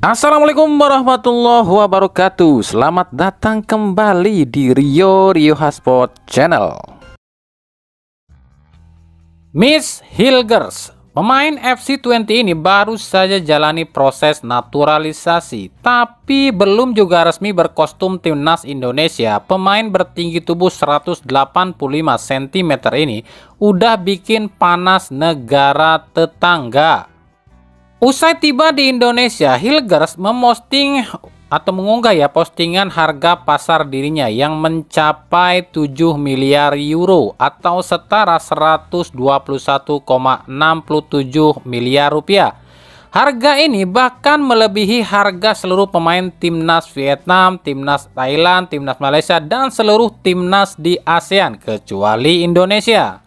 Assalamualaikum warahmatullahi wabarakatuh. Selamat datang kembali di Rio Hotspot Channel. Miss Hilgers, pemain FC20 ini baru saja jalani proses naturalisasi, tapi belum juga resmi berkostum timnas Indonesia. Pemain bertinggi tubuh 185 cm ini udah bikin panas negara tetangga. Usai tiba di Indonesia, Hilgers memposting atau mengunggah postingan harga pasar dirinya yang mencapai 7 miliar euro atau setara 121,67 miliar rupiah. Harga ini bahkan melebihi harga seluruh pemain timnas Vietnam, timnas Thailand, timnas Malaysia, dan seluruh timnas di ASEAN kecuali Indonesia.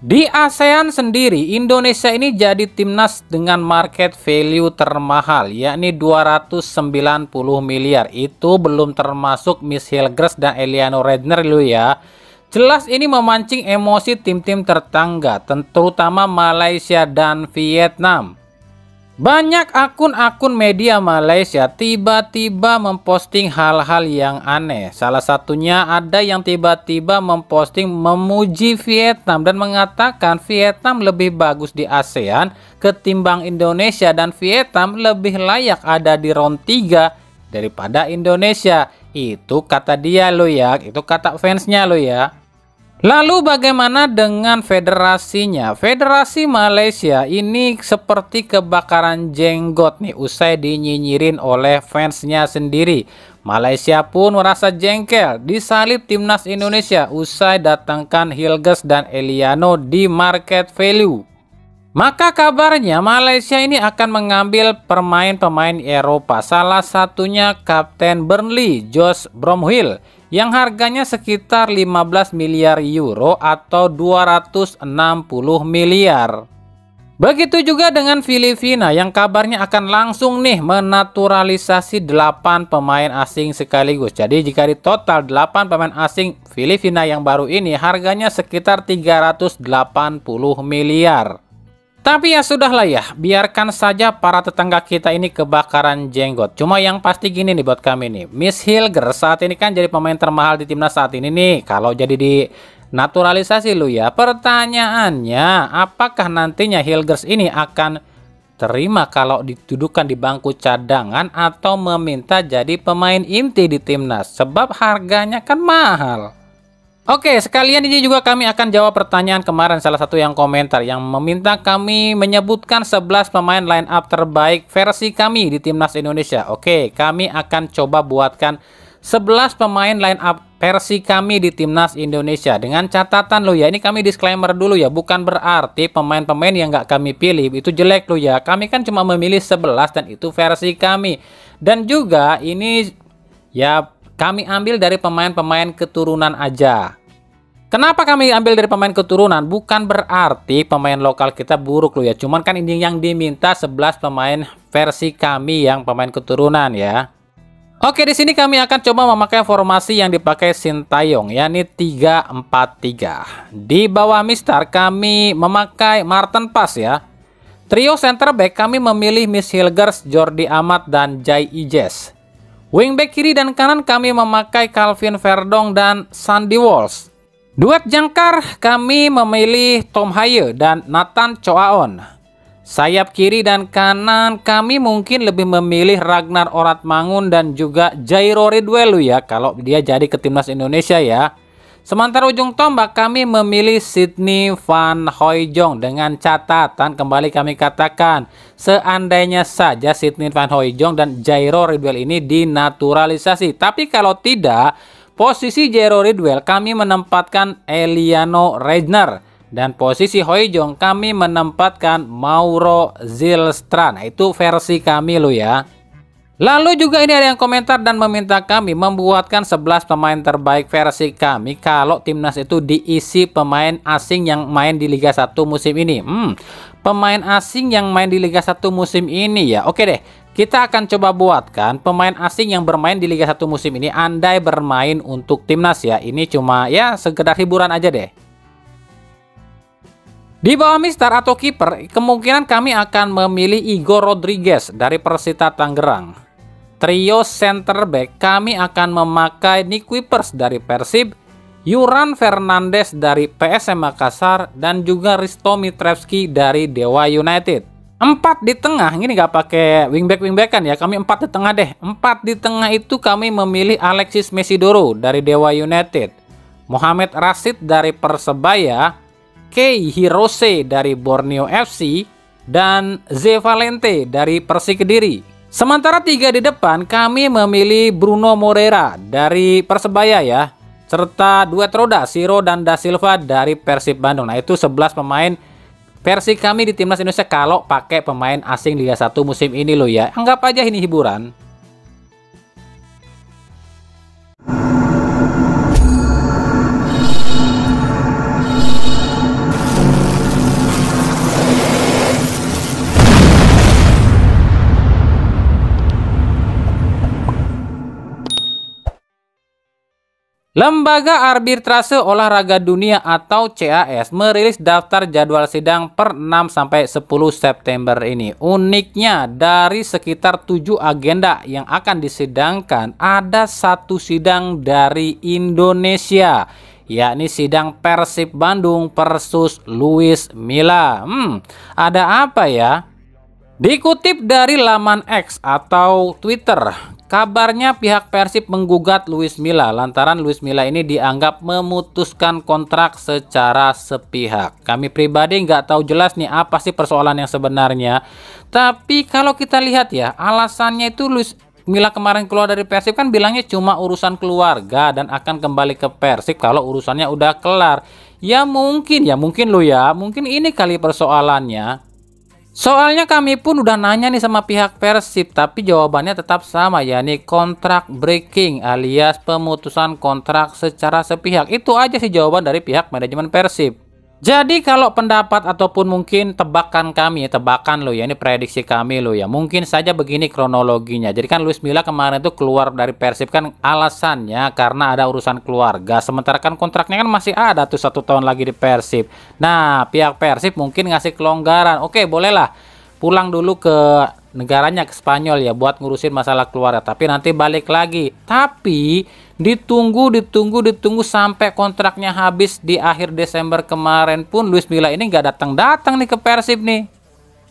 Di ASEAN sendiri, Indonesia ini jadi timnas dengan market value termahal, yakni 290 miliar. Itu belum termasuk Miss Hilgers dan Eliano Redner loh ya. Jelas ini memancing emosi tim-tim tetangga, terutama Malaysia dan Vietnam. Banyak akun-akun media Malaysia tiba-tiba memposting hal-hal yang aneh. Salah satunya ada yang tiba-tiba memposting memuji Vietnam dan mengatakan Vietnam lebih bagus di ASEAN ketimbang Indonesia dan Vietnam lebih layak ada di round 3 daripada Indonesia. Itu kata dia lo ya, itu kata fansnya lo ya. Lalu bagaimana dengan federasinya? Federasi Malaysia ini seperti kebakaran jenggot nih usai dinyinyirin oleh fansnya sendiri. Malaysia pun merasa jengkel disalib timnas Indonesia usai datangkan Hilgers dan Eliano di market value. Maka kabarnya Malaysia ini akan mengambil pemain-pemain Eropa, salah satunya Kapten Burnley, Josh Bromwell, yang harganya sekitar 15 miliar euro atau 260 miliar. Begitu juga dengan Filipina yang kabarnya akan langsung nih menaturalisasi 8 pemain asing sekaligus. Jadi jika di total 8 pemain asing Filipina yang baru ini harganya sekitar 380 miliar. Tapi ya sudahlah ya, biarkan saja para tetangga kita ini kebakaran jenggot. Cuma yang pasti gini nih buat kami nih, Miss Hilgers saat ini kan jadi pemain termahal di timnas saat ini nih. Kalau jadi di naturalisasi lu ya, pertanyaannya apakah nantinya Hilgers ini akan terima kalau dituduhkan di bangku cadangan atau meminta jadi pemain inti di timnas? Sebab harganya kan mahal. Oke, sekalian ini juga kami akan jawab pertanyaan kemarin salah satu yang komentar yang meminta kami menyebutkan 11 pemain line up terbaik versi kami di timnas Indonesia. Oke, kami akan coba buatkan 11 pemain line up versi kami di timnas Indonesia. Dengan catatan lo ya, ini kami disclaimer dulu ya, bukan berarti pemain-pemain yang nggak kami pilih itu jelek lo ya. Kami kan cuma memilih 11 dan itu versi kami. Dan juga ini ya kami ambil dari pemain-pemain keturunan aja. Kenapa kami ambil dari pemain keturunan? Bukan berarti pemain lokal kita buruk loh ya. Cuman kan ini yang diminta 11 pemain versi kami yang pemain keturunan ya. Oke, di sini kami akan coba memakai formasi yang dipakai Sintayong, yakni 3-4-3. Di bawah Mistar kami memakai Martin Paes ya. Trio center back kami memilih Miss Hilgers, Jordi Amat, dan Jai Ijes. Wingback kiri dan kanan kami memakai Calvin Verdong dan Sandy Walsh. Duet jangkar kami memilih Tom Haye dan Nathan Choaon. Sayap kiri dan kanan kami mungkin lebih memilih Ragnar Oratmangun dan juga Jairo Ridwell ya kalau dia jadi ke timnas Indonesia ya. Sementara ujung tombak kami memilih Sydney Van Hooijdonk dengan catatan kembali kami katakan seandainya saja Sydney Van Hooijdonk dan Jairo Ridwell ini dinaturalisasi. Tapi kalau tidak, posisi Jairo Ridwell kami menempatkan Eliano Redner dan posisi Hooijdonk kami menempatkan Mauro Zylstra. Nah, itu versi kami lo ya. Lalu juga ini ada yang komentar dan meminta kami membuatkan 11 pemain terbaik versi kami kalau timnas itu diisi pemain asing yang main di Liga 1 musim ini. Pemain asing yang main di Liga 1 musim ini ya. Oke deh, kita akan coba buatkan pemain asing yang bermain di Liga 1 musim ini andai bermain untuk timnas ya. Ini cuma ya sekedar hiburan aja deh. Di bawah Mister atau kiper, kemungkinan kami akan memilih Igor Rodriguez dari Persita Tangerang. Trio center back kami akan memakai Nick Kuipers dari Persib, Yuran Fernandes dari PSM Makassar, dan juga Risto Mitrevski dari Dewa United. 4 di tengah, ini nggak pakai wingback-wingback kan ya, kami 4 di tengah deh. 4 di tengah itu kami memilih Alexis Mesidoro dari Dewa United, Mohamed Rashid dari Persebaya, Kei Hirose dari Borneo FC, dan Ze Valente dari Persik Kediri. Sementara 3 di depan kami memilih Bruno Moreira dari Persebaya ya, serta duet roda Siro dan Da Silva dari Persib Bandung. Nah itu 11 pemain versi kami di Timnas Indonesia kalau pakai pemain asing Liga 1 musim ini loh ya. Anggap aja ini hiburan. Lembaga Arbitrase Olahraga Dunia atau CAS merilis daftar jadwal sidang per 6-10 September ini. Uniknya dari sekitar 7 agenda yang akan disidangkan, ada 1 sidang dari Indonesia, yakni sidang Persib Bandung versus Luis Milla. Ada apa ya? Dikutip dari laman X atau Twitter, kabarnya pihak Persib menggugat Luis Milla lantaran Luis Milla ini dianggap memutuskan kontrak secara sepihak. Kami pribadi nggak tahu jelas nih apa sih persoalan yang sebenarnya. Tapi kalau kita lihat ya, alasannya itu Luis Milla kemarin keluar dari Persib kan bilangnya cuma urusan keluarga dan akan kembali ke Persib kalau urusannya udah kelar. Ya mungkin loh ya, mungkin ini kali persoalannya. Soalnya kami pun udah nanya nih sama pihak Persib, tapi jawabannya tetap sama, yakni kontrak breaking alias pemutusan kontrak secara sepihak. Itu aja sih jawaban dari pihak manajemen Persib. Jadi kalau pendapat ataupun mungkin tebakan kami, tebakan loh ya, ini prediksi kami loh ya, mungkin saja begini kronologinya. Jadi kan Luis Milla kemarin itu keluar dari Persib kan alasannya karena ada urusan keluarga, sementara kan kontraknya kan masih ada tuh 1 tahun lagi di Persib. Nah pihak Persib mungkin ngasih kelonggaran, oke bolehlah pulang dulu ke negaranya, ke Spanyol ya, buat ngurusin masalah keluarga, tapi nanti balik lagi. Tapi ditunggu sampai kontraknya habis di akhir Desember kemarin pun Luis Milla ini nggak datang nih ke Persib nih.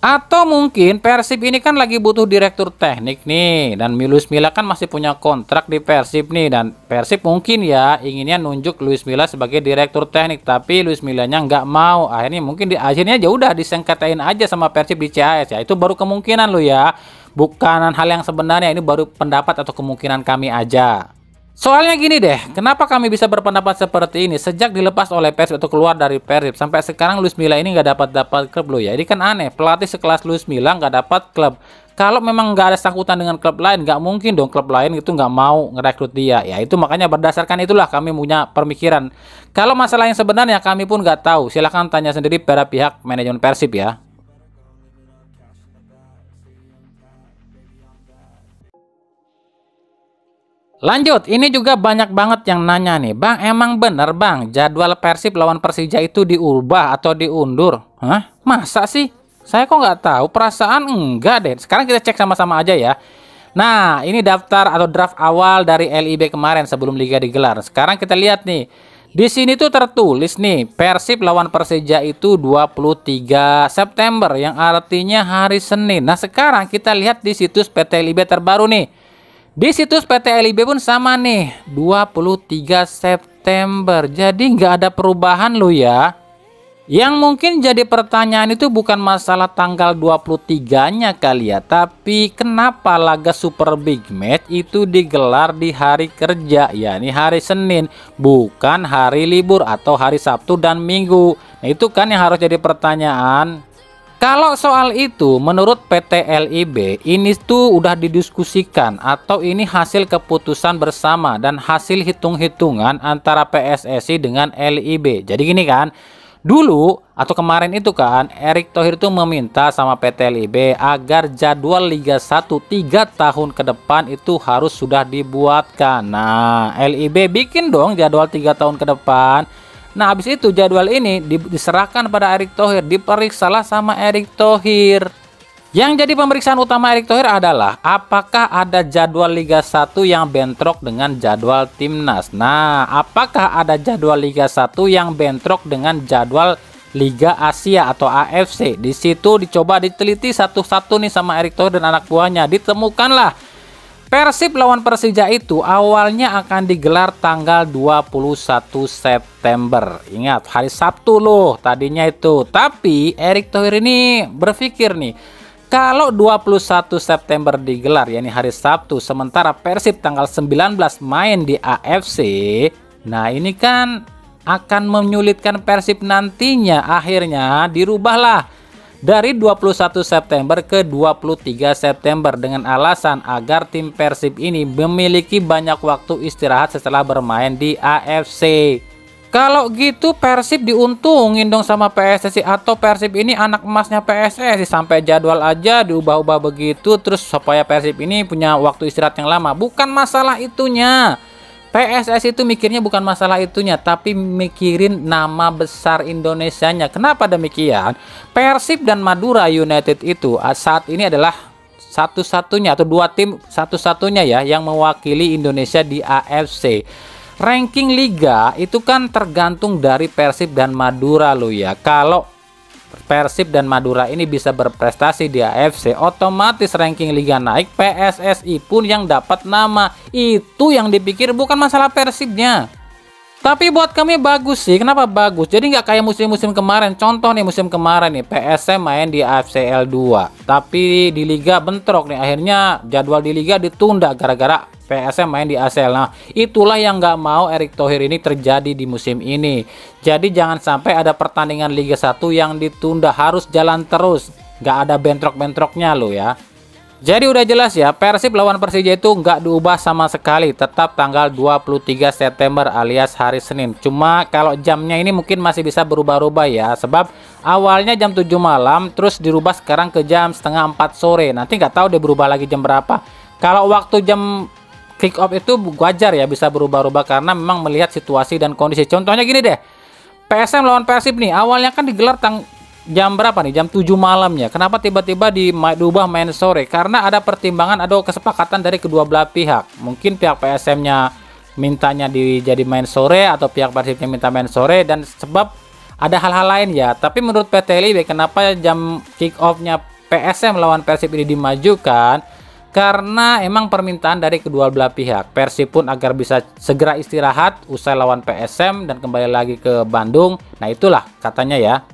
Atau mungkin Persib ini kan lagi butuh direktur teknik nih, dan Luis Milla kan masih punya kontrak di Persib nih, dan Persib mungkin ya inginnya nunjuk Luis Milla sebagai direktur teknik, tapi Luis Millanya nggak mau. Akhirnya mungkin akhirnya ya udah disengketain aja sama Persib di CAS ya. Itu baru kemungkinan lo ya, bukan hal yang sebenarnya, ini baru pendapat atau kemungkinan kami aja. Soalnya gini deh, kenapa kami bisa berpendapat seperti ini? Sejak dilepas oleh Persib atau keluar dari Persib sampai sekarang Luis Milla ini nggak dapat klub loh ya. Ini kan aneh, pelatih sekelas Luis Milla nggak dapat klub. Kalau memang nggak ada sangkutan dengan klub lain, nggak mungkin dong klub lain itu nggak mau ngerekrut dia. Ya itu makanya berdasarkan itulah kami punya pemikiran. Kalau masalah yang sebenarnya kami pun nggak tahu. Silahkan tanya sendiri pada pihak manajemen Persib ya. Lanjut, ini juga banyak banget yang nanya nih, Bang, emang bener Bang, jadwal Persib lawan Persija itu diubah atau diundur? Hah? Masa sih? Saya kok nggak tahu, perasaan enggak deh. Sekarang kita cek sama-sama aja ya. Nah, ini daftar atau draft awal dari LIB kemarin sebelum Liga digelar. Sekarang kita lihat nih, di sini tuh tertulis nih, Persib lawan Persija itu 23 September, yang artinya hari Senin. Nah, sekarang kita lihat di situs PT LIB terbaru nih. Di situs PT LIB pun sama nih, 23 September. Jadi nggak ada perubahan loh ya. Yang mungkin jadi pertanyaan itu bukan masalah tanggal 23-nya kali ya, tapi kenapa laga Super Big Match itu digelar di hari kerja, yakni hari Senin, bukan hari libur atau hari Sabtu dan Minggu. Nah itu kan yang harus jadi pertanyaan. Kalau soal itu, menurut PT LIB, ini tuh udah didiskusikan atau ini hasil keputusan bersama dan hasil hitung-hitungan antara PSSI dengan LIB. Jadi gini kan, dulu atau kemarin itu kan, Erick Thohir tuh meminta sama PT LIB agar jadwal Liga 1 3 tahun ke depan itu harus sudah dibuatkan. Nah, LIB bikin dong jadwal 3 tahun ke depan. Nah, habis itu jadwal ini diserahkan pada Erick Thohir, diperiksalah sama Erick Thohir. Yang jadi pemeriksaan utama Erick Thohir adalah apakah ada jadwal Liga 1 yang bentrok dengan jadwal Timnas. Nah, apakah ada jadwal Liga 1 yang bentrok dengan jadwal Liga Asia atau AFC? Di situ dicoba diteliti satu-satu nih sama Erick Thohir dan anak buahnya. Ditemukanlah Persib lawan Persija itu awalnya akan digelar tanggal 21 September. Ingat, hari Sabtu loh tadinya itu. Tapi Erick Thohir ini berpikir nih, kalau 21 September digelar, yakni hari Sabtu, sementara Persib tanggal 19 main di AFC, nah ini kan akan menyulitkan Persib nantinya. Akhirnya dirubahlah dari 21 September ke 23 September dengan alasan agar tim Persib ini memiliki banyak waktu istirahat setelah bermain di AFC. Kalau gitu Persib diuntungin dong sama PSSI, atau Persib ini anak emasnya PSSI, sampai jadwal aja diubah-ubah begitu terus supaya Persib ini punya waktu istirahat yang lama. Bukan masalah itunya. PSSI itu mikirnya bukan masalah itunya, tapi mikirin nama besar Indonesianya. Kenapa demikian? Persib dan Madura United itu saat ini adalah satu-satunya atau dua tim satu-satunya ya yang mewakili Indonesia di AFC. Ranking liga itu kan tergantung dari Persib dan Madura loh ya. Kalau Persib dan Madura ini bisa berprestasi di AFC, otomatis ranking liga naik, PSSI pun yang dapat nama. Itu yang dipikir, bukan masalah Persibnya. Tapi buat kami bagus sih. Kenapa bagus? Jadi nggak kayak musim-musim kemarin. Contoh nih, musim kemarin nih PSM main di AFCL 2, tapi di liga bentrok nih. Akhirnya jadwal di liga ditunda gara-gara PSM main di ACL. Nah, itulah yang nggak mau Erick Thohir ini terjadi di musim ini. Jadi jangan sampai ada pertandingan Liga 1 yang ditunda, harus jalan terus. Nggak ada bentrok-bentroknya loh ya. Jadi udah jelas ya, Persib lawan Persija itu nggak diubah sama sekali. Tetap tanggal 23 September alias hari Senin. Cuma kalau jamnya ini mungkin masih bisa berubah-ubah ya. Sebab awalnya jam 7 malam, terus dirubah sekarang ke jam setengah 4 sore. Nanti nggak tahu dia berubah lagi jam berapa. Kalau waktu jam kick off itu wajar ya bisa berubah-ubah karena memang melihat situasi dan kondisi. Contohnya gini deh, PSM lawan Persib nih, awalnya kan digelar jam berapa nih? Jam 7 malamnya. Kenapa tiba-tiba diubah main sore? Karena ada pertimbangan, ada kesepakatan dari kedua belah pihak. Mungkin pihak PSM-nya mintanya jadi main sore, atau pihak Persibnya minta main sore, dan sebab ada hal-hal lain ya. Tapi menurut PT LIB, kenapa jam kick off-nya PSM lawan Persib ini dimajukan? Karena emang permintaan dari kedua belah pihak. Persib pun agar bisa segera istirahat usai lawan PSM dan kembali lagi ke Bandung. Nah itulah katanya ya.